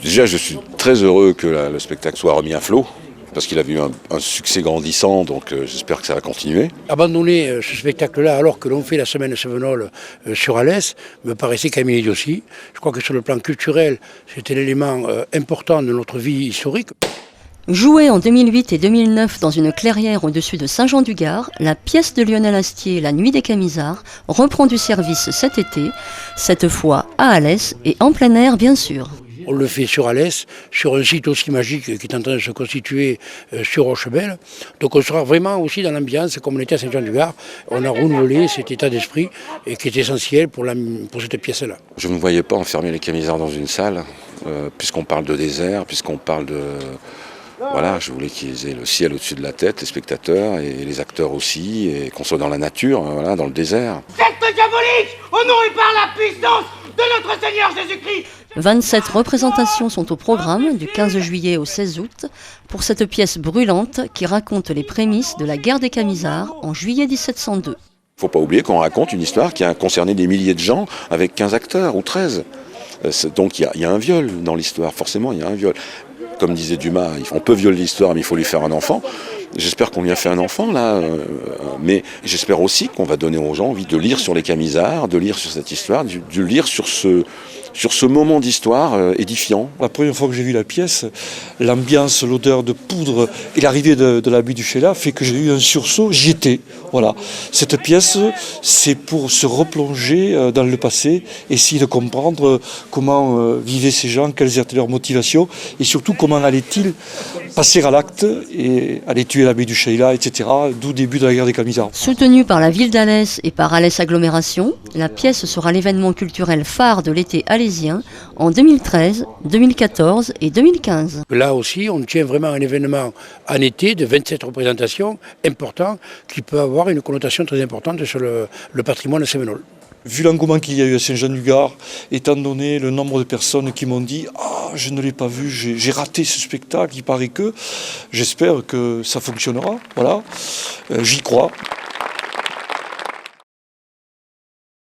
Déjà, je suis très heureux que le spectacle soit remis à flot, parce qu'il avait eu un succès grandissant, donc j'espère que ça va continuer. Abandonner ce spectacle-là alors que l'on fait la semaine Cévenol sur Alès me paraissait quand même inédit aussi. Je crois que sur le plan culturel, c'était l'élément important de notre vie historique. Jouée en 2008 et 2009 dans une clairière au-dessus de Saint-Jean-du-Gard, la pièce de Lionel Astier, La Nuit des Camisards, reprend du service cet été, cette fois à Alès et en plein air bien sûr. On le fait sur Alès, sur un site aussi magique qui est en train de se constituer sur Rochebelle. Donc on sera vraiment aussi dans l'ambiance comme on était à Saint-Jean-du-Gard. On a renouvelé cet état d'esprit et qui est essentiel pour cette pièce-là. Je ne me voyais pas enfermer les Camisards dans une salle, puisqu'on parle de désert, puisqu'on parle de... Voilà, je voulais qu'ils aient le ciel au-dessus de la tête, les spectateurs et les acteurs aussi, et qu'on soit dans la nature, voilà, dans le désert. Secte diabolique, au nom et par la puissance de notre Seigneur Jésus-Christ. 27 représentations sont au programme du 15 juillet au 16 août pour cette pièce brûlante qui raconte les prémices de la guerre des Camisards en juillet 1702. Il ne faut pas oublier qu'on raconte une histoire qui a concerné des milliers de gens avec 15 acteurs ou 13. Donc il y a un viol dans l'histoire, forcément il y a un viol. Comme disait Dumas, on peut violer l'histoire, mais il faut lui faire un enfant. J'espère qu'on lui a fait un enfant, là. Mais j'espère aussi qu'on va donner aux gens envie de lire sur les Camisards, de lire sur cette histoire, de lire sur ce moment d'histoire édifiant. La première fois que j'ai vu la pièce, l'ambiance, l'odeur de poudre et l'arrivée de la butte du Sheila fait que j'ai eu un sursaut, j'y étais. Voilà. Cette pièce, c'est pour se replonger dans le passé, essayer de comprendre comment vivaient ces gens, quelles étaient leurs motivations et surtout comment allaient-ils passer à l'acte et aller tuer l'abbé du Sheila, etc. D'où le début de la guerre des Camisards. Soutenue par la ville d'Alès et par Alès Agglomération, la pièce sera l'événement culturel phare de l'été alésien en 2013, 2014 et 2015. Là aussi, on tient vraiment un événement en été de 27 représentations important qui peut avoir une connotation très importante sur le patrimoine Cévenol. Vu l'engouement qu'il y a eu à Saint-Jean-du-Gard, étant donné le nombre de personnes qui m'ont dit « Ah, je ne l'ai pas vu, j'ai raté ce spectacle, il paraît que », j'espère que ça fonctionnera, voilà, j'y crois.